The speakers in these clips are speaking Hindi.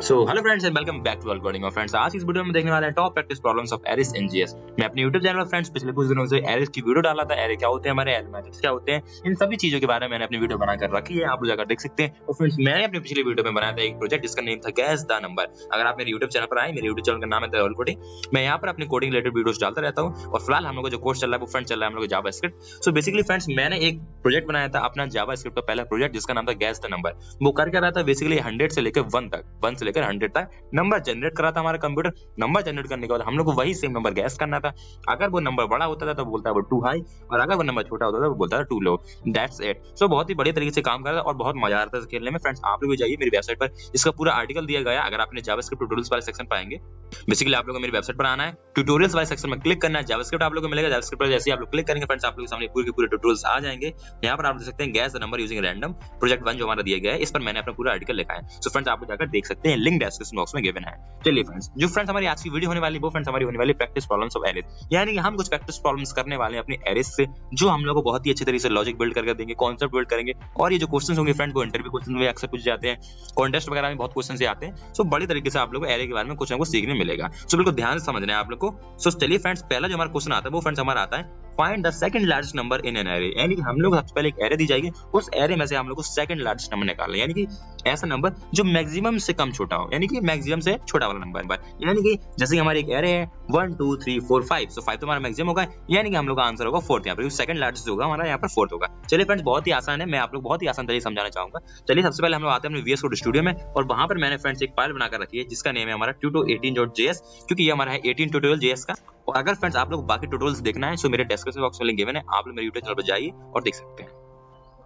So hello friends and welcome back to coding of friends. आज इस वीडियो में देखने वाले हैं top practice problems of arrays in JS. मैं अपने YouTube चैनल पर फ्रेंड्स पिछले कुछ दिनों से एरेस की वीडियो डाला था। एरे क्या होते हैं, हमारे एलिमेंट्स क्या होते हैं, इन सभी चीजों के बारे में मैंने अपनी वीडियो बनाकर रखी है, आप लोग जाकर देख सकते हैं। और फ्रेंड्स मैंने अपनी पिछली वीडियो में बनाया था एक प्रोजेक्ट जिसका नेम था गैस द नंबर। अगर आप मेरे YouTube चैनल पर आए, मेरे YouTube चैनल का नाम है द कोडिंग, मैं यहाँ पर अपने कोडिंग रिलेटेड वीडियोस डालता रहता हूँ। और फिलहाल हम लोग का जो कोर्स चल रहा है वो फ्रेंड्स चल रहा है हम लोग जावास्क्रिप्ट। सो बेसिकली फ्रेंड्स मैंने एक प्रोजेक्ट बनाया था अपना जावास्क्रिप्ट का पहला प्रोजेक्ट जिसका नाम था गैस द नंबर। वो कर क्या रहा था, बेसिकली 100 से लेकर 1 तक, 1 से लेकर 100 तक नंबर जनरेट करा था हमारा कंप्यूटर। नंबर जनरेट करने के बाद हम लोग को वही सेम नंबर गैस करना था। अगर वो नंबर बड़ा होता था तो बोलता है वो टू हाई, और अगर वो नंबर छोटा होता था तो बोलता था टू लो। That's it. सो बहुत ही बढ़िया तरीके से काम कर रहा था और बहुत मजा आ रहा था खेलने में। फ्रेंड्स आप लोग भी जाइए मेरी वेबसाइट पर, इसका पूरा आर्टिकल दिया गया है। अगर आपने जावास्क्रिप्ट ट्यूटोरियल्स वाले सेक्शन पर आएंगे, बेसिकली आप लोग को मेरी वेबसाइट पर आना है, ट्यूटोरियल्स वाले सेक्शन में क्लिक करना है, जावास्क्रिप्ट आप लोग को मिलेगा। जावास्क्रिप्ट पर जैसे आप लोग क्लिक करेंगे फ्रेंड्स आप लोग के सामने पूरे के पूरे ट्यूटोरियल्स आ जाएंगे। यहाँ पर आप देख सकते हैं gas the number using random project 1 जो हमारा दिया गया है, इस पर मैंने अपना पूरा आर्टिकल लिखा है। सो फ्रेंड्स आप लोग जाकर देख सकते हैं, लिंक डिस्क्रिप्शन बॉक्स में गिवन है। चलिए फ्रेंड्स, जो फ्रेंड्स हमारी आज की वीडियो होने वाली वो फ्रेंड्स हमारी होने वाली प्रैक्टिस प्रॉब्लम्स ऑफ एरेस, यानी कि हम कुछ प्रैक्टिस प्रॉब्लम्स करने वाले हैं अपनी एरेस से, जो हम लोग को बहुत ही अच्छे तरीके से लॉजिक बिल्ड करके देंगे, कॉन्सेप्ट बिल्ड करेंगे। और ये जो क्वेश्चंस होंगे फ्रेंड्स वो इंटरव्यू क्वेश्चन में अक्सर पूछ जाते हैं, कॉन्टेस्ट वगैरह में बहुत क्वेश्चन आते हैं। सो बड़ी तरीके से आप लोग को एरे के बारे में कुछ ना कुछ सीखने मिलेगा। सो बिल्कुल ध्यान से समझना है आप लोग को। सो चलिए फ्रेंड्स, पहला जो हमारा क्वेश्चन आता है वो फ्रेंड्स हमारा आता है find the second largest number in an array. यानी कि हम लोग सबसे पहले एक एरे दी जाएगी, उस एरे में से हम लोग को सेकंड लार्जेस्ट नंबर निकालना है, यानी कि ऐसा नंबर जो मैक्सिमम से कम छोटा हो, यानी कि मैक्सिमम से छोटा वाला नंबर। यानी कि जैसे हमारी एक एरे है 1 2 3 4 5, सो 5 तो हमारा मैक्सिमम होगा, यानी कि हम लोग का आंसर होगा 4th। यहाँ पर सेकंड लार्जेस्ट होगा हमारा, यहाँ पर 4th होगा। चलिए फ्रेंड्स बहुत ही आसान है, मैं आप लोग बहुत ही आसान तरीके से समझाना चाहूंगा। चलिए सबसे पहले हम लोग आते हैं अपने VS कोड स्टूडियो में, और वहां पर मैंने फ्रेंड्स एक फाइल बनाकर रखी है जिसका नेम है हमारा tuto18.js, क्योंकि ये हमारा है 18 ट्यूटोरियल JS का। और अगर फ्रेंड्स आप लोग बाकी ट्यूटोरियल्स देखना है, सो मेरे डिस्क्रिप्शन बॉक्स में लिंक गिवन है, आप लोग मेरे YouTube चैनल पर जाइए और देख सकते हैं।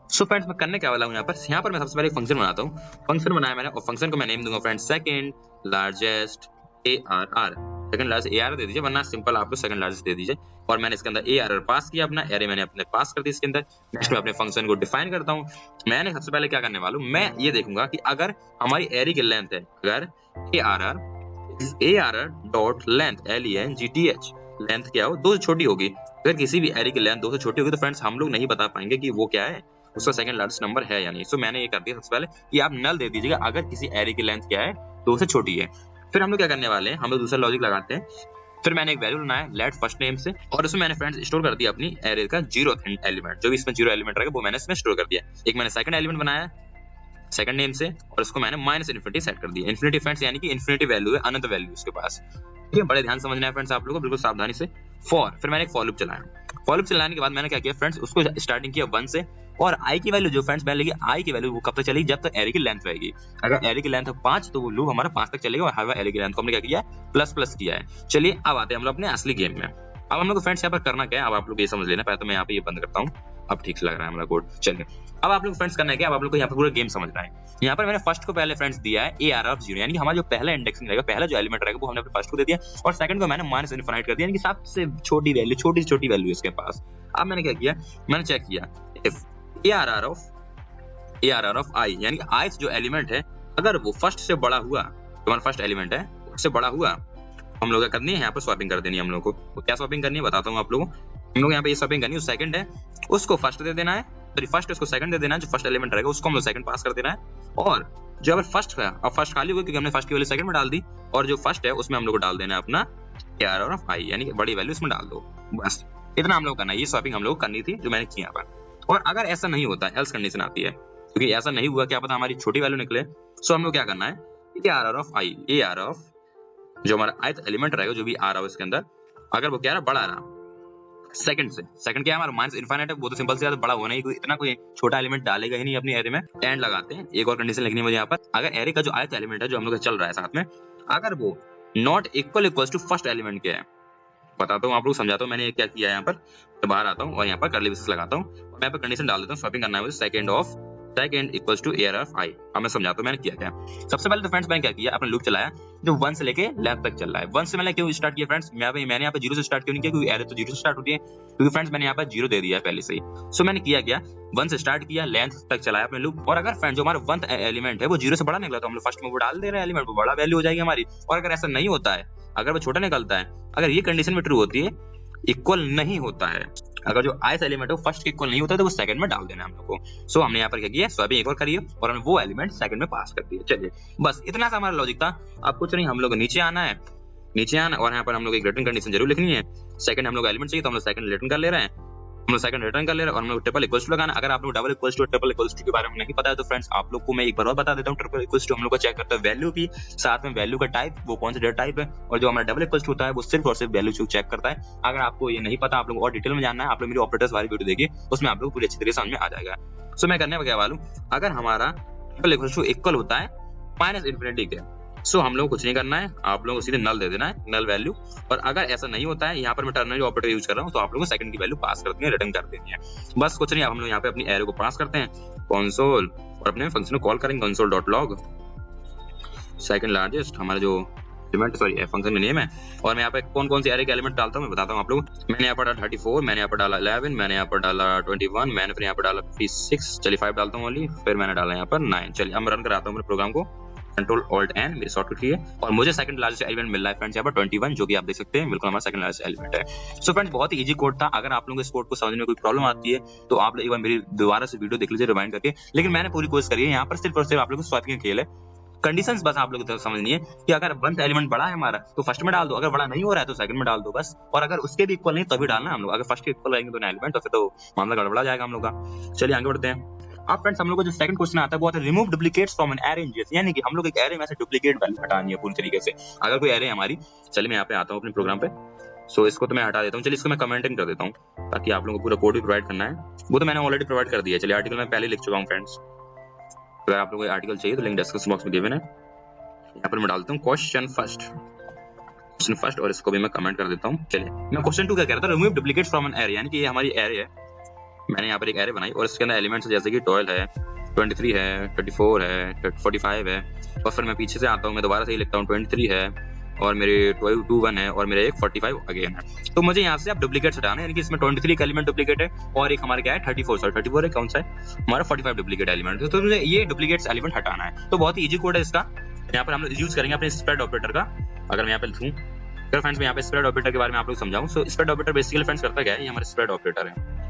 सो फ्रेंड्स मैं करने क्या वाला हूँ यहाँ पर मैं सबसे पहले एक फंक्शन बनाता हूँ। फंक्शन बनाया मैंने और फंक्शन को मैं नेम दूंगा friends second largest ARR। Second largest ARR दे दीजिए, वरना सिंपल आप लोग सेकंड लार्जेस्ट दे दीजिए। और मैंने इसके अंदर ARR पास किया, अपना एरे मैंने अपने पास कर दिया इसके अंदर। नेक्स्ट मैं अपने फंक्शन को डिफाइन करता हूँ। मैंने सबसे पहले क्या करने वाला हूँ, मैं ये देखूंगा कि अगर हमारी एरे की लेंथ है, अगर ARR dot length LENGTH length क्या हो 2 से छोटी होगी, अगर किसी भी एरे की लेंथ 2 से छोटी होगी तो फ्रेंड्स हम लोग नहीं बता पाएंगे कि वो क्या है, उसका सेकंड लार्जेस्ट नंबर है या नहीं। सो मैंने ये कर दिया सबसे पहले कि आप नल दे दीजिएगा अगर किसी एरे की लेंथ क्या है 2 से छोटी है। फिर हम लोग क्या करने वाले हैं, हम लोग दूसरा लॉजिक लगाते हैं। फिर मैंने एक वैल्यू बनाया लेट फर्स्ट नेम से, और उसमें मैंने फ्रेंड्स स्टोर कर दिया अपनी एरे का 0th एलिमेंट, जो भी इसमें 0 एलिमेंट रहेगा वो मैंने इसमें स्टोर कर दिया। एक मैंने सेकंड एलिमेंट बनाया सेकंड नेम से, और उसको मैंने -इन्फिनिटी सेट कर दिया। इन्फिनिटी फ्रेंड्स यानी कि इन्फिनिटी वैल्यू है, अनंत वैल्यू उसके पास। ठीक है, बड़े ध्यान समझना है फ्रेंड्स आप लोगों को, बिल्कुल सावधानी से। फिर मैंने एक फॉर लूप चलाया। फॉर लूप चलाने के बाद मैंने क्या किया फ्रेंड्स, उसको स्टार्टिंग किया 1 से, और i की वैल्यू जो फ्रेंड्स मैंने लगी, i की वैल्यू वो कब तक चलेगी, जब तक एरे की लेंथ रहेगी। अगर एरे की लेंथ 5 तो वो लूप हमारा 5 तक चलेगा, और हर बार एरे की लेंथ को हमने क्या किया, प्लस किया है। चलिए अब आते हैं हम लोग अपने असली गेम में। अब हम लोग फ्रेंड्स यहाँ पर करना क्या है, अब आप लोग ये समझ लेना। पहले तो मैं यहाँ पे ये बंद करता हूँ, अब ठीक से लग रहा है हमारा कोड। चलिए अब आप लोग फ्रेंड्स करना है क्या, अब आप लोग को यहाँ पर पूरा गेम समझना है। यहाँ पर मैंने फर्स्ट को पहले फ्रेंड्स दिया है ARR of 0, यानी कि हमारा जो पहला इंडेक्सिंग रहेगा, पहला जो एलिमेंट रहेगा वो हमने फर्स्ट को दे दिया, और सेकंड को मैंने -इन्फिनिट कर दिया, यानी कि सबसे छोटी वैल्यू, छोटी से छोटी वैल्यू इसके पास। अब मैंने क्या किया, मैंने चेक किया इफ ARR of I, यानी कि ith जो एलिमेंट है अगर वो फर्स्ट से बड़ा हुआ, तो हमारा फर्स्ट एलिमेंट है उससे बड़ा हुआ, हम लोग क्या करनी है, यहाँ पर स्वैपिंग कर देनी है हम लोग को। तो क्या स्वैपिंग करनी है बताता हूँ आप लोगों को। हम लोग यहाँ पे ये स्वैपिंग करनी है, सेकंड है उसको फर्स्ट दे देना है, सॉरी फर्स्ट उसको सेकंड दे देना है, जो फर्स्ट एलिमेंट रहेगा उसको हम लोग सेकंड पास कर देना है। और जो अगर फर्स्ट है, अब फर्स्ट खाली होगी क्योंकि हमने फर्स्ट की वैल्यू सेकंड में डाल दी, और जो फर्स्ट है उसमें हम लोग को डाल देना है अपना ARR of I, यानी कि बड़ी वैल्यू इसमें डाल दो। बस इतना हम लोग करना है, ये स्वैपिंग हम लोग करनी थी जो मैंने किया पर। और अगर ऐसा नहीं होता, एल्स कंडीशन आती है, क्योंकि ऐसा नहीं हुआ, क्या पता हमारी छोटी वैल्यू निकले, सो हम लोग क्या करना है, ARR of I, ARR of जो हमारा ith एलिमेंट रहेगा, जो भी आ रहा है इसके अंदर, अगर वो क्या रहा, बड़ा रहा सेकंड से, सेकंड क्या है हमारा -इन्फिनिट है, वो तो सिंपल से ज्यादा बड़ा होना ही, इतना कोई छोटा एलिमेंट डालेगा ही नहीं अपनी एरे में। एंड लगाते हैं, एक और कंडीशन लिखनी है मुझे यहाँ पर, अगर एरे का जो ith एलिमेंट है जो हम लोग का चल रहा है साथ में, अगर वो not equal to first element क्या है, बताता हूँ आप लोग, समझाता हूँ मैंने क्या किया है। यहाँ पर तो बाहर आता हूँ और यहाँ पर कर्ली ब्रेसेस लगाता हूँ, और मैं यहाँ पर कंडीशन डाल देता हूँ, स्वैपिंग करना है मुझे second equals to ARR of I। अब मैं समझाता हूँ मैंने किया क्या। सबसे पहले तो फ्रेंड्स मैंने क्या किया, अपना लूप चलाया जो 1 से लेके लेंथ तक चल रहा है। 1 से मैंने क्यों स्टार्ट किया फ्रेंड्स, मैंने यहाँ पे 0 से स्टार्ट क्यों नहीं किया, क्योंकि एरे तो 0 से स्टार्ट होती है, क्योंकि फ्रेंड्स मैंने यहाँ पर 0 दे दिया है पहले से ही। सो मैंने किया क्या, 1 से स्टार्ट किया, लेंथ तक चलाया अपने लूप, और अगर फ्रेंड्स जो हमारा 1th एलिमेंट है वो 0 से बड़ा निकला तो हम लोग फर्स्ट में वो डाल दे रहे हैं एलिमेंट, वो बड़ा वैल्यू हो जाएगी हमारी। और अगर ऐसा नहीं होता है, अगर वो छोटा निकलता है, अगर ये कंडीशन में ट्रू होती है, इक्वल नहीं होता है, अगर जो ith एलिमेंट है वो फर्स्ट के इक्वल नहीं होता है तो वो सेकंड में डाल देना है हम लोग को। सो हमने यहाँ पर क्या किया, स्वैपिंग एक और करिए और हमने वो एलिमेंट सेकंड में पास कर दिया। चलिए बस इतना सा हमारा लॉजिक था। अब कुछ नहीं, हम लोग नीचे आना है, नीचे आना और यहाँ पर हम लोग एक रिटर्न कंडीशन जरूर लिखनी है। सेकंड हम लोग एलिमेंट चाहिए तो हम लोग सेकंड रिटर्न कर ले रहे हैं, हम लोग सेकंड रिटर्न कर ले रहे हैं और हम लोग ट्रिपल इक्वल्स टू लगाना। अगर आप लोग double equals to triple equals to के बारे में नहीं पता है तो फ्रेंड्स आप लोग को मैं एक बार और बता देता हूँ। ट्रिपल इक्वल्स टू हम लोग को चेक करता है वैल्यू की, साथ में वैल्यू का टाइप, वो कौन सा डेटा टाइप है, और जो हमारा डबल इक्वल्स टू होता है वो सिर्फ और सिर्फ वैल्यू चेक करता है। अगर आपको ये नहीं पता, आप लोग और डिटेल में जानना है, आप लोग मेरी ऑपरेटर्स वाली वीडियो देखिए, उसमें आप लोग पूरी अच्छी तरीके से समझ में आ जाएगा। सो मैं करने क्या वाला हूँ, अगर हमारा ट्रिपल इक्वल्स टू इक्वल होता है माइनस इन्फिनिटी के, सो हम लोग कुछ नहीं करना है, आप लोगों को सीधे नल दे देना है, नल वैल्यू। और अगर ऐसा नहीं होता है, यहाँ पर मैं टर्नरी ऑपरेटर यूज कर रहा हूँ, तो आप लोगों को सेकंड की वैल्यू पास कर देनी है, रिटर्न कर देनी है, बस कुछ नहीं। अब हम लोग यहाँ पे अपनी एरे को पास करते हैं कंसोल और अपने फंक्शन को कॉल करेंगे console dot log second largest, हमारा जो एलिमेंट सॉरी फंक्शन में नेम है। और मैं यहाँ पे कौन कौन सी एरे के एलिमेंट डालता हूँ मैं बताता हूँ आप लोग। मैंने यहाँ पर डाला 34, मैंने यहाँ पर डाला 11, मैंने यहाँ पर डाला 21, मैंने फिर यहाँ पर डाला 56, चलिए 5 डालता हूँ ओनली, फिर मैंने डाला यहाँ पर 9। चलिए अब मैं रन कराता हूँ मेरे प्रोग्राम को, कंट्रोल ऑल्ट एन मेरी शॉर्टकट की है, और मुझे सेकंड लार्जेस्ट एलिमेंट मिल रहा है फ्रेंड्स यहाँ पर 21, जो कि आप देख सकते हैं बिल्कुल हमारा सेकंड लार्जेस्ट एलिमेंट है। सो फ्रेंड्स बहुत ही इजी कोड था। अगर आप लोगों को इस कोड को समझने में कोई प्रॉब्लम आती है तो आप लोग एक बार मेरी दोबारा से वीडियो देख लीजिए रिवाइंड करके, लेकिन मैंने पूरी कोशिश करी है। यहाँ पर सिर्फ और सिर्फ आप लोगों को स्वैपिंग खेल है, कंडीशंस बस आप लोगों को समझनी है कि अगर वन एलिमेंट बड़ा है हमारा तो फर्स्ट में डाल दो, अगर बड़ा नहीं हो रहा है तो सेकंड में डाल दो बस, और अगर उसके भी इक्वल नहीं तभी डालना हम लोग। अगर फर्स्ट के इक्वल रहेंगे तो एलिमेंट तो फिर तो मामला गड़बड़ा जाएगा हम लोग का। चलिए आगे बढ़ते हैं। अब फ्रेंड्स हम लोग को जो सेकंड क्वेश्चन आता है वो आता है remove duplicates from an array in GS, यानी कि हम लोग एक एरे में से डुप्लीकेट वैल्यू हटानी है पूरी तरीके से। अगर कोई एरे है हमारी, चलिए मैं यहाँ पे आता हूँ अपने प्रोग्राम पे, सो इसको तो मैं हटा देता हूँ। चलिए इसको मैं कमेंटिंग कर देता हूँ ताकि आप लोगों को पूरा कोड भी प्रोवाइड करना है, वो तो मैंने ऑलरेडी प्रोवाइड कर दिया है। चलिए आर्टिकल मैं पहले लिख चुका हूँ फ्रेंड्स, अगर आप लोगों को आर्टिकल चाहिए तो लिंक डिस्क्रिप्शन बॉक्स में गिवन है। यहाँ पर मैं डालता हूँ क्वेश्चन फर्स्ट और इसको भी मैं कमेंट कर देता हूँ। चलिए मैं क्वेश्चन 2 क्या कह रहा था, remove duplicates from an array, यानी कि ये हमारी एरे है, मैंने यहाँ पर एक एरे बनाई और इसके अंदर एलिमेंट्स जैसे कि 12 है, 23 है, 34 है, 45 है, और फिर मैं पीछे से आता हूँ, मैं दोबारा से ही लिखता हूँ 23 है और मेरे 21 है और मेरे एक 45 अगेन है। तो मुझे यहाँ से आप डुप्लीकेट्स हटाना है, यानी कि इसमें 23 का एलिमेंट डुप्लीकेट है और एक हमारा क्या है 34 है, कौन सा है हमारा 45 डुप्लीकेट एलिमेंट है। तो मुझे ये डुप्लीकेट्स एलिमेंट हटाना है। तो बहुत ही इजी कोड है इसका। यहाँ पर हम लोग यूज करेंगे अपने स्प्रेड ऑपरेटर का। अगर मैं यहाँ पे लिखूं, अगर फ्रेंड्स मैं यहाँ पे स्प्रेड ऑपरेटर के बारे में आप लोग समझाऊं, so spread operator basically friends करता क्या है, ये हमारा स्प्रेड ऑपरेटर है।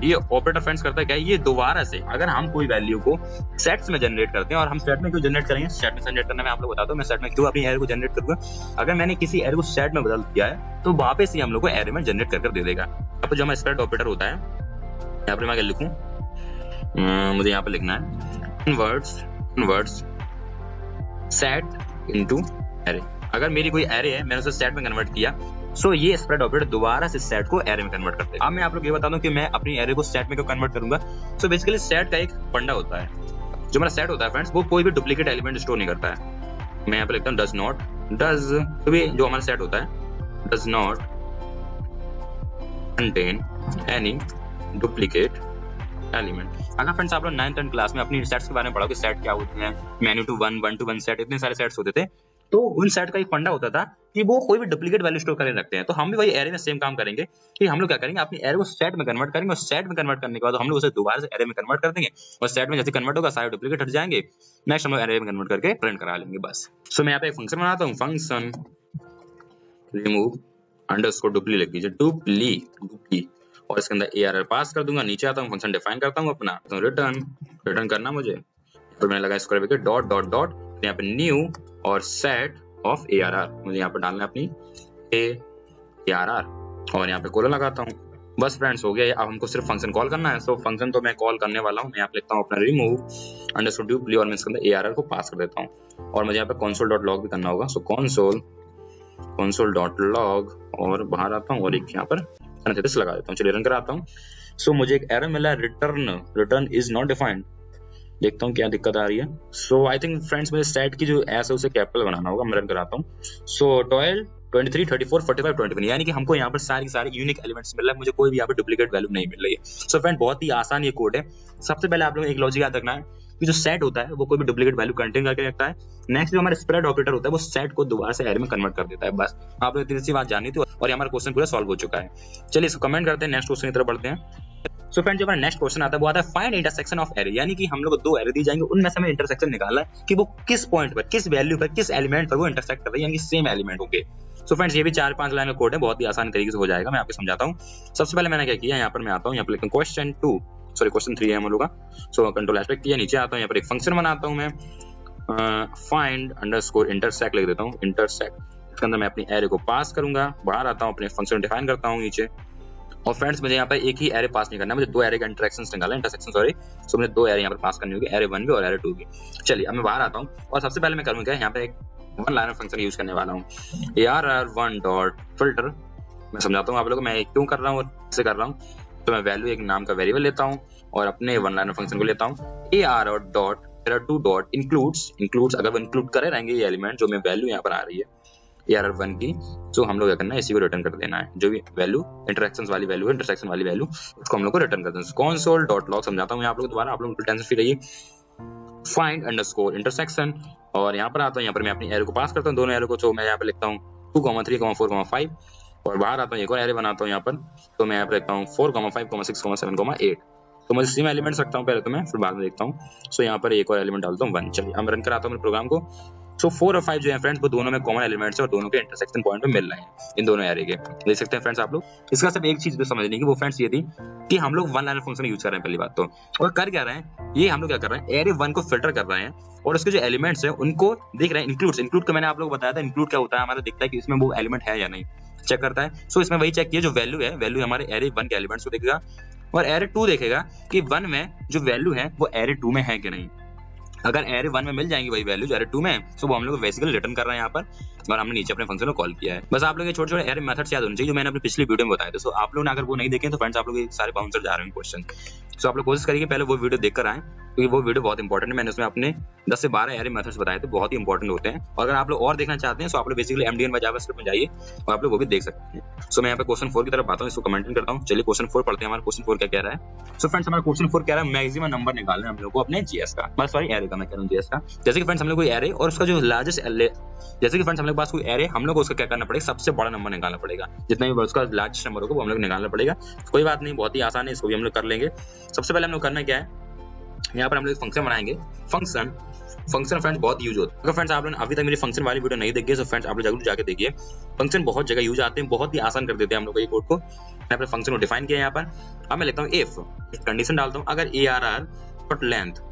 ये ऑपरेटर फ्रेंड्स करता क्या है, ये दोबारा से अगर हम कोई वैल्यू को सेट्स में जनरेट करते हैं, और हम सेट में क्यों जनरेट करेंगे, सेट में जनरेट करना मैं आप लोग बताता हूँ, मैं सेट में क्यों अपनी एरे को जनरेट करूंगा। अगर मैंने किसी एरे को सेट में बदल दिया है तो वापस ही हम लोग को एरे में जनरेट कर दे देगा। यहाँ पर जो हमारा स्प्रेड ऑपरेटर होता है, यहाँ पर मैं क्या लिखूं, मुझे यहाँ पर लिखना है कन्वर्ट्स सेट इनटू एरे। अगर मेरी कोई एरे है, मैंने उसे सेट में कन्वर्ट किया, सो ये स्प्रेड ऑपरेटर दोबारा से सेट को एरे में कन्वर्ट करते हैं। अब मैं आप लोग ये बता दूं कि मैं अपनी एरे को सेट में क्यों कन्वर्ट करूंगा। सो बेसिकली सेट का एक फंडा होता है, जो मेरा सेट होता है फ्रेंड्स, वो कोई भी डुप्लीकेट एलिमेंट स्टोर नहीं करता है। मैं यहाँ पे लिखता हूँ तो भी जो हमारा सेट होता है does not contain any duplicate element. अगर फ्रेंड्स आप लोग 9th 10th क्लास में अपनी सेट्स के बारे में पढ़ोगे, सेट क्या होते हैं, मेन्यू टू 1, 1 to 1 सेट, इतने सारे सेट्स होते थे, तो उन सेट का एक फंडा होता था कि वो कोई भी डुप्लीकेट वैल्यू स्टोर करके रखते हैं। तो हम भी वही एरे में सेम काम करेंगे कि हम लोग क्या करेंगे, अपनी एरे को सेट में कन्वर्ट करेंगे, और सेट में कन्वर्ट करने के बाद हम लोग उसे दोबारा से एरे में कन्वर्ट कर देंगे, और सेट में जैसे कन्वर्ट होगा सारे डुप्लीकेट हट जाएंगे, नेक्स्ट हम लोग एरे में कन्वर्ट करके प्रिंट करा लेंगे बस। सो मैं यहाँ पे एक फंक्शन बनाता हूँ, फंक्शन रिमूव अंडरस्कोर डुप्ली लिख दीजिए, डुप्ली, और इसके अंदर ARR पास कर दूंगा। नीचे आता हूँ, फंक्शन डिफाइन करता हूँ अपना, तो रिटर्न करना मुझे, तो मैंने लगा square bracket dot dot dot, यहाँ पे न्यू और सेट ऑफ ARR, मुझे यहाँ पे डालना है अपनी ARR, और यहाँ पे कोलन लगाता हूँ। बस फ्रेंड्स हो गया। अब हमको सिर्फ फंक्शन कॉल करना है। सो फंक्शन तो मैं कॉल करने वाला हूँ, मैं यहाँ पे लिखता हूँ अपना रिमूव अंडरस्कोर डुप्ली, और मैं इसके अंदर ARR को पास कर देता हूँ, और मुझे यहाँ पे कंसोल डॉट लॉग भी करना होगा। सो कंसोल डॉट लॉग, और बाहर आता हूँ और एक यहाँ पर लगा देता हूँ। चलिए रन कराता हूँ। सो मुझे एक एरर मिला, रिटर्न इज नॉट डिफाइंड। देखता हूँ क्या दिक्कत आ रही है। सो आई थिंक फ्रेंड्स मुझे सेट की जो एस है उसे कैपिटल बनाना होगा। मैं रन कराता हूँ। सो 12, 23, 34, 45, 21, यानी कि हमको यहाँ पर सारी यूनिक एलिमेंट्स मिल रहा है, मुझे कोई भी यहाँ पर डुप्लीकेट वैल्यू नहीं मिल रही है। सो फ्रेंड बहुत ही आसान ये कोड है। सबसे पहले आप लोगों को एक लॉजिक याद रखना है कि जो सेट होता है वो कोई भी डुप्लीकेट वैल्यू कंटेन करके रखता है। नेक्स्ट जो हमारा स्प्रेड ऑपरेटर होता है वो सेट को दोबारा से एरे में कन्वर्ट कर देता है। बस आप लोग इतनी सी बात जानी थी और ये हमारा क्वेश्चन पूरा सॉल्व हो चुका है। चलिए इसको कमेंट करते हैं, नेक्स्ट क्वेश्चन की तरफ बढ़ते हैं। सो फ्रेंड जो हमारा नेक्स्ट क्वेश्चन आता है वो आता है फाइंड इंटरसेक्शन ऑफ एरे, यानी कि हम लोग को दो एरे दी जाएंगे, उनमें से हमें इंटरसेक्शन निकालना है कि वो किस पॉइंट पर, किस वैल्यू पर, किस एलिमेंट पर वो इंटरसेक्ट कर रहे हैं, यानी कि सेम एलिमेंट होंगे। सो फ्रेंड्स ये भी 4-5 लाइन का कोड है, बहुत ही आसान तरीके से हो जाएगा, मैं आपको समझाता हूँ। सबसे पहले मैंने क्या किया, यहाँ पर मैं आता हूँ, यहाँ पर लिखता हूँ क्वेश्चन 3 है हम लोग का। सो कंट्रोल एस्पेक्ट किया, नीचे आता हूँ, यहाँ पर एक फंक्शन बनाता हूँ मैं, फाइंड अंडरस्कोर इंटरसेक्ट लिख देता हूँ, इंटरसेक्ट। इसके अंदर मैं अपनी एरे को पास करूंगा, बाहर आता हूँ, अपने फंक्शन डिफाइन करता हूँ नीचे। और फ्रेंड्स मुझे यहाँ पर एक ही एरे पास नहीं करना है, मुझे दो एरे का इंटरसेक्शन सॉरी। सो मुझे दो एरे यहाँ पर पास करनी होगी, एरे 1 भी और एरे 2 भी। चलिए अब मैं बाहर आता हूँ और सबसे पहले मैं करूँगा यहाँ पे एक वन लाइनर फंक्शन यूज करने वाला हूँ, ARR1 डॉट फिल्टर। मैं समझाता हूँ आप लोगों को मैं क्यों कर रहा हूँ और कैसे कर रहा हूँ। तो मैं वैल्यू एक नाम का वेरिएबल लेता हूँ और अपने वन लाइनर फंक्शन को लेता हूँ, ARR dot ARR2 dot includes, अगर वो इंक्लूड करे रहेंगे ये एलिमेंट जो मैं वैल्यू यहाँ पर आ रही है ARR1 की, तो हम लोग क्या करना है, इसी को रिटर्न कर देना है, जो भी वैल्यू इंटरसेक्शन वाली वैल्यू उसको हम लोग को रिटर्न कर देना है। console डॉट लॉग समझाता हूँ आप लोग दोबारा, आप लोग टेंशन फ्री रहिए। फाइंड अंडरस्कोर इंटरसेक्शन, और यहाँ पर आता हूँ, यहाँ पर मैं अपनी एरे को पास करता हूँ, दोनों एरे को। तो मैं यहाँ पर लिखता हूँ 2, 3, 4, 5 और बाहर आता हूँ, एक और एरे बनाता हूँ यहाँ पर। तो मैं यहाँ पर लिखता हूँ 4, 5, 6, 7, 8। तो मैं सेम एलिमेंट्स रखता हूँ पहले तो मैं, फिर बाद में देखता हूँ। सो यहाँ पर एक और एलिमेंट डालता हूँ 1। चलिए अब रन कराता हूँ मेरे प्रोग्राम को। सो 4 और 5 जो है फ्रेंड्स वो दोनों में कॉमन एलिमेंट्स है और दोनों के इंटरसेक्शन पॉइंट पे मिल रहे हैं इन दोनों एरे के, देख सकते हैं फ्रेंड्स आप लोग। इसका सिर्फ एक चीज तो समझने की वो फ्रेंड्स ये थी कि हम लोग वन लाइनर फंक्शन यूज कर रहे हैं पहली बात तो, और कर क्या रहे हैं, ये हम लोग क्या कर रहे हैं, एरे 1 को फिल्टर कर रहे हैं और उसके जो एलिमेंट्स है उनको देख रहे हैं। इंक्लूड का मैंने आप लोगों को बताया था, इंक्लूड क्या होता है, हमारा दिखता है कि इसमें वो एलिमेंट है या नहीं, चेक करता है। सो इसमें वही चेक किया, जो वैल्यू है, वैल्यू हमारे एरे 1 के एलिमेंट्स को देखेगा और एरे 2 देखेगा कि 1 में जो वैल्यू है वो एरे 2 में है कि नहीं। अगर एरे 1 में मिल जाएंगी वही वैल्यू जो एरे 2 में है, तो वो हम लोग बेसिकली रिटर्न कर रहे हैं यहाँ पर, और हमने नीचे अपने फंक्शन को कॉल किया है। बस आप लोग ये छोटे एरे मेथड्स याद होने चाहिए जो मैंने अपनी पिछली वीडियो में बताए थे। सो आप लोग ने अगर वो नहीं देखे तो फ्रेंड्स आप लोग सारे बाउंसर जा रहे हैं क्वेश्चन। सो आप लोग कोशिश करिए पहले वो वीडियो देखकर आए, क्योंकि वो वीडियो बहुत इंपॉर्टेंट है। मैंने उसमें अपने 10 से 12 एरे मेथड्स बताए थे, बहुत ही इंपॉर्टेंट होते हैं। और अगर आप लोग और देखना चाहते हैं तो आप लोग बेसिकली MDN बाय जावास्क्रिप्ट में जाइए और आप लोग वो भी देख सकते हैं। सो मैं यहाँ पे क्वेश्चन 4 की तरफ आता हूँ, इसको कमेंटिंग करता हूँ। चलिए क्वेश्चन 4 पढ़ते हैं, हमारा क्वेश्चन 4 क्या कह रहा है। सो फ्रेंड्स हमारा क्वेश्चन 4 कह रहा है मैक्सिमम नंबर निकालना है हम लोग को अपने जीएस का, मतलब सॉरी एरे का, मैं कह रहा हूँ जीएस का। जैसे कि फ्रेंड्स हम लोग कोई एरे और उसका जो लार्जेस्ट, जैसे कि फ्रेंड्स हम लोग पास कोई एरे, हम लोग को उसका क्या करना पड़ेगा, सबसे बड़ा नंबर निकालना पड़ेगा, जितना भी उसका लार्जेस्ट नंबर होगा वो हम लोग निकालना पड़ेगा। कोई बात नहीं, बहुत ही आसान है, इसको भी हम लोग कर लेंगे। सबसे पहले हम लोग करना क्या है, यहाँ पर हम लोग फंक्शन बनाएंगे। फंक्शन फ्रेंड्स बहुत यूज होता है। अगर फ्रेंड्स आप लोग अभी तक मेरी फंक्शन वाली वीडियो नहीं देखी है तो फ्रेंड्स आप लोग जरूर जाके देखिए। फंक्शन बहुत जगह यूज आते हैं, बहुत ही आसान कर देते हैं हम लोग ये कोड को। मैं अपने फंक्शन को डिफाइन किया यहाँ पर। अब मैं लिखता हूँ इफ कंडीशन डालता हूँ, अगर ARR dot length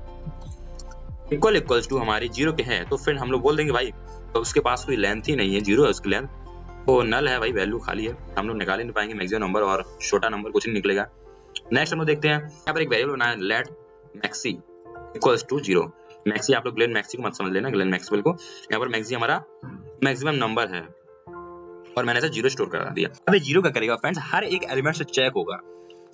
equals to हमारी 0 के है तो फिर हम लोग बोल देंगे भाई तो उसके पास कोई लेंथ ही नहीं है, 0 है उसकी लेंथ, तो नल है भाई, वैल्यू खाली है, हम लोग निकाल ही नहीं पाएंगे मैक्सिमम नंबर और छोटा नंबर कुछ नहीं निकलेगा। नेक्स्ट हम लोग देखते हैं, यहाँ पर एक वेरिएबल बनाया let maxi equals to 0। Maxi आप लोग ग्लेन मैक्सी को मत समझ लेना, ग्लेन मैक्सवेल को। यहाँ पर मैक्सी हमारा मैक्सिमम नंबर है और मैंने ऐसा 0 स्टोर करा दिया। अब ये 0 क्या करेगा फ्रेंड्स, हर एक एलिमेंट से चेक होगा,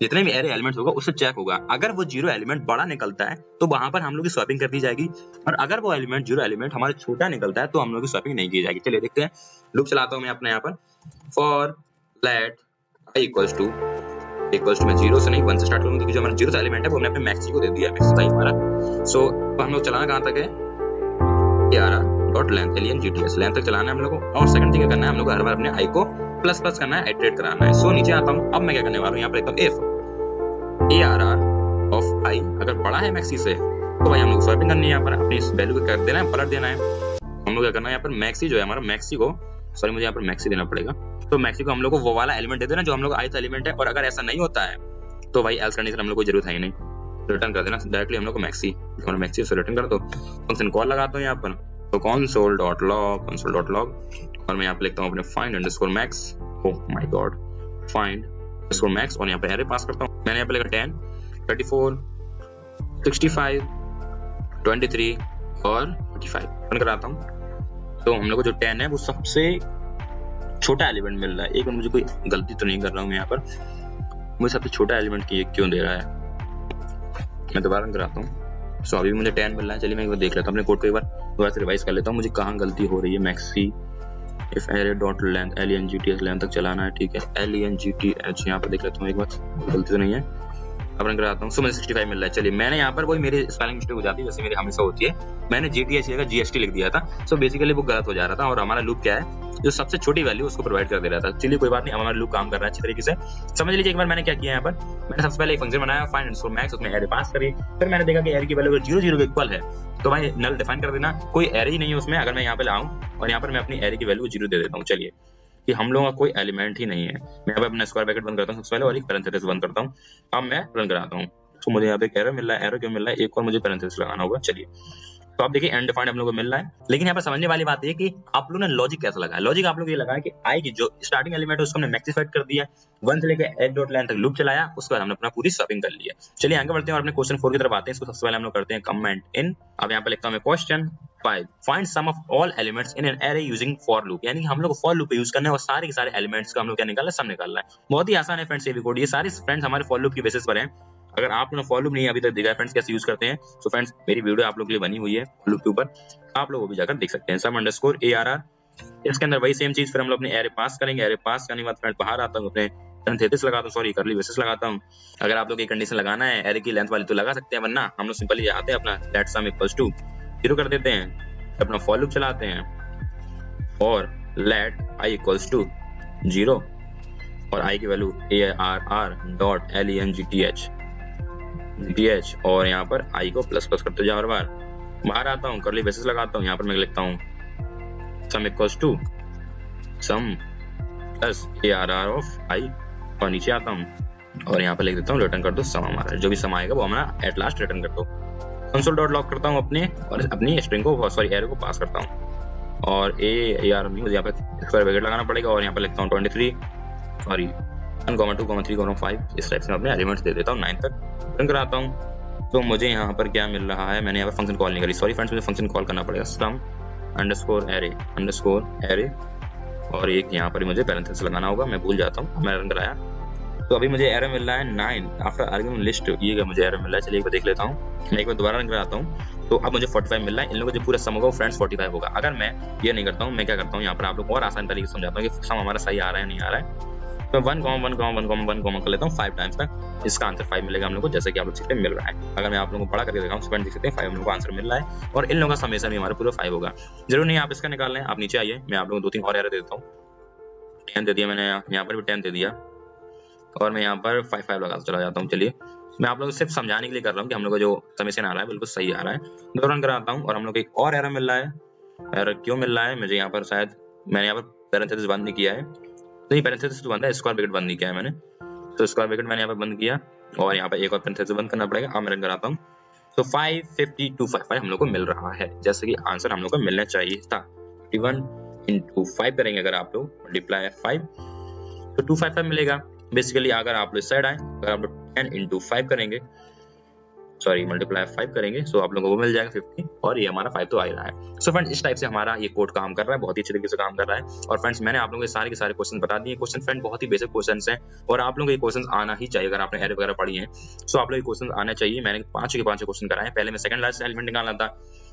जितने भी एरे एलिमेंट्स होगा उससे चेक होगा। अगर वो 0 एलिमेंट बड़ा निकलता है तो वहां पर हम लोग की स्वैपिंग कर दी जाएगी, और अगर वो एलिमेंट 0 एलिमेंट हमारे छोटा निकलता है तो हम लोग की स्वैपिंग नहीं की जाएगी। चलिए देखते हैं, लूप चलाता हूं मैं अपने यहाँ पर, for let i equals to मैं 0 से नहीं 1 से स्टार्ट करूंगा, क्योंकि जो हमारा 0 एलिमेंट है वो हमने अपने मैक्सी को दे दिया है, मैक्सी हमारा। सो हम लोग चलाना कहां तक है, ARR dot length LNGTS length तक चलाना है हम लोग को। और सेकंड थिंग क्या करना है, हम लोग को हर बार अपने i को प्लस प्लस करना है, इटरेट कराना है। सो नीचे आता हूं, अब मैं क्या करने वाला हूं, यहाँ पर एकदम इफ ARR ऑफ i अगर बड़ा है मैक्सी से तो भाई हम लोग स्वैपिंग करनी है, यहाँ पर अपनी इस वैल्यू को कर देना है, पलट देना है। हम लोग क्या करना है, यहाँ पर मैक्सी जो है हमारा, मैक्सी को सॉरी मुझे यहाँ पर मैक्सी देना पड़ेगा, तो मैक्सी को हम लोग को वो वाला एलिमेंट दे देना जो हम लोग ith एलिमेंट है। और अगर ऐसा नहीं होता है तो भाई एल्स कंडीशन हम लोग को जरूरत है ही नहीं, रिटर्न कर देना डायरेक्टली हम लोग को मैक्सी, और मैक्सी से रिटर्न कर दो। फंक्शन कॉल लगाता हूँ यहाँ पर, तो console डॉट लॉग और मैं यहाँ पे लिखता हूँ अपने find underscore max, oh my God, find underscore max, और यहाँ पे एरे पास करता हूँ। मैंने यहाँ पे लिखा 10, 34, 65, 23 और 45 रन कराता हूँ। तो हम लोग को जो 10 है वो सबसे छोटा एलिमेंट मिल रहा है। एक मुझे कोई गलती तो नहीं कर रहा हूँ मैं यहाँ पर, मुझे सबसे छोटा एलिमेंट क्यों दे रहा है, मैं दोबारा रन कराता हूँ। सो अभी मुझे 10 मिल रहा है। चलिए मैं एक बार देख लेता हूँ अपने कोड को, एक बार दोबारा से रिवाइज कर लेता हूँ, मुझे कहाँ गलती हो रही है। Maxi if array dot length LNGTS length तक चलाना है, ठीक है, LNGTH यहाँ पर देख लेता हूँ एक बार, गलती तो नहीं है। अब रन कराता हूँ। सो मुझे 65 मिल रहा है। चलिए मैंने यहाँ पर कोई मेरी स्पेलिंग मिस्टेक हो जाती है, जैसे मेरी हमेशा होती है, मैंने GTH जगह GST लिख दिया था। सो बेसिकली वो गलत हो जा रहा था और हमारा लूप क्या है, जो सबसे छोटी वैल्यू उसको प्रोवाइड कर दे रहा था। चलिए कोई बात नहीं, हमारा लूप काम कर रहा है अच्छी तरीके से। समझ लीजिए एक बार मैंने क्या किया, यहाँ पर मैंने सबसे पहले एक फंक्शन बनाया फाइंड अंडरस्कोर मैक्स, उसमें एरे पास करी। फिर मैंने देखा कि एरे की वैल्यू 0 0 के इक्वल है तो भाई नल डिफाइन कर देना, कोई एरे ही नहीं है उसमें। अगर मैं यहाँ पे लाऊं और यहाँ पर मैं अपनी एरे की वैल्यू 0 दे देता हूँ, चलिए कि हम लोगों का कोई एलिमेंट ही नहीं है। मैं यहाँ पे अपना स्क्वायर ब्रैकेट बंद करता हूँ सबसे पहले और एक पैरेंथेसिस बंद करता हूँ। अब मैं रन कराता हूँ तो मुझे यहाँ पे एक एरर मिल रहा है। एरर क्यों मिल रहा है, एक और मुझे पैरेंथेसिस लगाना होगा। चलिए तो आप देखिए अनडिफाइंड हम लोगों को मिल रहा है, लेकिन यहाँ पर समझने वाली बात है कि आप लोगों ने लॉजिक कैसा लगा है। लॉजिक आप लोग ये लगा है कि आई की जो स्टार्टिंग एलिमेंट है उसको हमने मैक्सिफाइड कर दिया, 1 से लेकर एच डॉट लाइन तक लूप चलाया, उसके बाद हमने अपना पूरी शॉपिंग कर लिया। चलिए आगे बढ़ते हैं और अपने क्वेश्चन 4 की तरफ आते हैं। इसको सबसे पहले हम लोग करते हैं कमेंट इन। अब यहाँ पे लिखता हूँ मैं question 5 find sum of all elements in an array using for loop, यानी कि हम लोग को फॉर लूप यूज करना है और सारे के सारे एलिमेंट्स का हम लोग क्या निकालना है, सम निकालना है। बहुत ही आसान है फ्रेंड्स ये भी कोड, ये सारे फ्रेंड्स हमारे फॉर लूप की बेसिस पर हैं। अगर आप लोगों ने फॉर लूप नहीं अभी तक देखा है फ्रेंड्स कैसे यूज करते हैं, तो फ्रेंड्स मेरी वीडियो आप लोग के लिए बनी हुई है फॉर लूप के ऊपर, आप लोग वो भी जाकर देख सकते हैं। सम अंडरस्कोर ARR, इसके अंदर वही सेम चीज फिर हम लोग अपने एरे पास करेंगे। एरे पास करने के बाद फ्रेंड्स बाहर आता हूँ, अपने पैरेंथेसिस लगाता हूँ, सॉरी कर्ली ब्रेसेस लगाता हूँ। अगर आप लोग ये कंडीशन लगाना है एरे की लेंथ वाली तो लगा सकते हैं, वरना हम लोग सिंपली आते हैं अपना लेट सम इक्वल्स टू 0 कर देते हैं, अपना फॉर लूप चलाते हैं और लेट i इक्वल्स टू 0 और i की वैल्यू ARR डॉट LENGTH और यहाँ पर i को प्लस प्लस करते जाओ हर बार। बाहर आता हूँ कर्ली ब्रेसेस लगाता हूँ, यहाँ पर मैं लिखता हूँ sum equals to sum plus ARR of i और नीचे आता हूँ और यहाँ पर लिख देता हूँ रिटर्न कर दो सम, हमारा जो भी सम आएगा वो हमारा एट लास्ट रिटर्न कर दो। कंसोल डॉट लॉग करता हूँ अपने और अपनी स्ट्रिंग को सॉरी एरे को पास करता हूँ और ARR में मुझे यहाँ पे स्क्वायर ब्रैकेट लगाना पड़ेगा और यहाँ पर लिखता हूँ 23 सॉरी 1, 2, 3, 5 इस टाइप से अपने एलिमेंट्स दे देता हूँ 9 तक, रिटर्न कराता हूँ। तो मुझे यहाँ पर क्या मिल रहा है, मैंने यहाँ पर फंक्शन कॉल नहीं करी, सॉरी फ्रेंड्स मुझे फंक्शन कॉल करना पड़ेगा सम अंडरस्कोर एरे और एक यहाँ पर मुझे पैरेंथेसिस लगाना होगा, मैं भूल जाता हूँ। मैं रन कराया तो अभी मुझे एरर मिल रहा है 9 आफ्टर आर्गुमेंट लिस्ट, ये मुझे एरर मिल रहा है। चलिए एक बार देख लेता हूँ, मैं एक बार दोबारा रन कराता हूँ तो अब मुझे 45 मिल रहा है। इन लोगों का जो पूरा सम होगा वो फ्रेंड्स 45 होगा। अगर मैं ये नहीं करता हूँ, मैं क्या करता हूँ यहाँ पर आप लोग और आसान तरीके से समझाता हूँ कि सम हमारा सही आ रहा है नहीं आ रहा है। तो 1, 1 कर लेता हूँ 5 टाइम्स तक, इसका आंसर 5 मिलेगा हम लोग को, जैसे कि आप लोग सकते मिल रहा है। अगर मैं आप लोगों को बड़ा करके दिखाऊं देख सकते हैं 5 हम लोग को आंसर मिल रहा है और इन लोगों का समेशन भी हमारा पूरा 5 होगा। जरूर नहीं आप इसका निकाल लें, आप नीचे आइए, मैं आप लोगों को 2-3 और एरर दे देता हूँ। 10 दे दिया मैंने, यहाँ पर भी 10 दे दिया और मैं यहाँ पर 5 लगाता चला जाता हूँ। चलिए मैं आप लोगों को सिर्फ समझाने के लिए कर रहा हूँ कि हम लोग का जो समेशन आ रहा है बिल्कुल सही आ रहा है। दो रन कराता हूँ और हम लोग को एक और एरर मिल रहा है। एरर क्यों मिल रहा है, मुझे यहाँ पर शायद मैंने यहाँ पर पैरेंथेसिस बंद नहीं किया है, नहीं पैरेंथेसिस तो बंद है, स्क्वायर ब्रैकेट बंद नहीं किया है मैंने, तो स्क्वायर ब्रैकेट मैंने यहाँ पर बंद किया और यहाँ पर एक और पैरेंथेसिस बंद करना पड़ेगा। अब मैं रन कराता हूँ तो 55255 हम लोग को मिल रहा है, जैसे कि आंसर हम लोग को मिलना चाहिए था। 51 into 5 करेंगे अगर आप लोग मल्टीप्लाई 5 तो 255 मिलेगा। बेसिकली अगर आप लोग इस साइड आए, अगर आप लोग 10 into 5 करेंगे, सॉरी मल्टीप्लाई 5 करेंगे तो आप लोगों को मिल जाएगा 50 और ये हमारा 5 तो आ ही रहा है। सो फ्रेंड्स इस टाइप से हमारा ये कोड काम कर रहा है, बहुत ही अच्छे तरीके से काम कर रहा है। और फ्रेंड्स मैंने आप लोगों को सारे के सारे क्वेश्चन बता दिए। क्वेश्चन फ्रेंड बहुत ही बेसिक क्वेश्चन हैं और आप लोगों को ये क्वेश्चन आना ही चाहिए। अगर आपने एरे वगैरह पढ़ी है तो आप लोग ये क्वेश्चन आना चाहिए। मैंने 5 के 5 क्वेश्चन कराए, पहले मैं सेकंड लार्जेस्ट एलिमेंट निकालना था,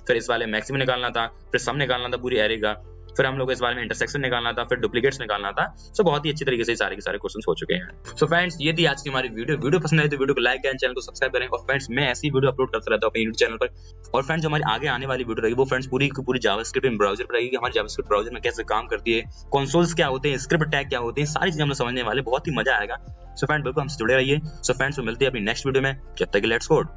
फिर इस वाले मैक्सिमम निकालना था, फिर सम निकालना था पूरी एरे का, फिर हम लोग को इस बारे में इंटरसेक्शन निकालना था, फिर डुप्लीकेट्स निकालना था। सो बहुत ही अच्छी तरीके से सारे के सारे क्वेश्चंस हो चुके हैं। सो फ्रेंड्स ये थी आज की हमारी वीडियो पसंद आई तो वीडियो को लाइक करें, चैनल को सब्सक्राइब करें और फ्रेंड्स मैं ऐसी वीडियो अपलोड करता रहता हूं अपने यूट्यूब चैनल पर। और फ्रेंड्स जो हमारी आगे आने वाली वीडियो रहेगी वो फ्रेंड्स पूरी की पूरी जावास्क्रिप्ट इन ब्राउजर पर रहेगी। हमारे जावास्क्रिप्ट ब्राउजर में कैसे काम करती है, कंसोल्स क्या होते हैं, स्क्रिप्ट टैग क्या होते हैं, सारी चीजें हम समझने वाले, बहुत ही मजा आएगा। सो फ्रेंड्स बिल्कुल हमसे जुड़े रहिए। सो फ्रेंड्स मिलते हैं अपनी नेक्स्ट वीडियो में, जब तक लेट्स कोड।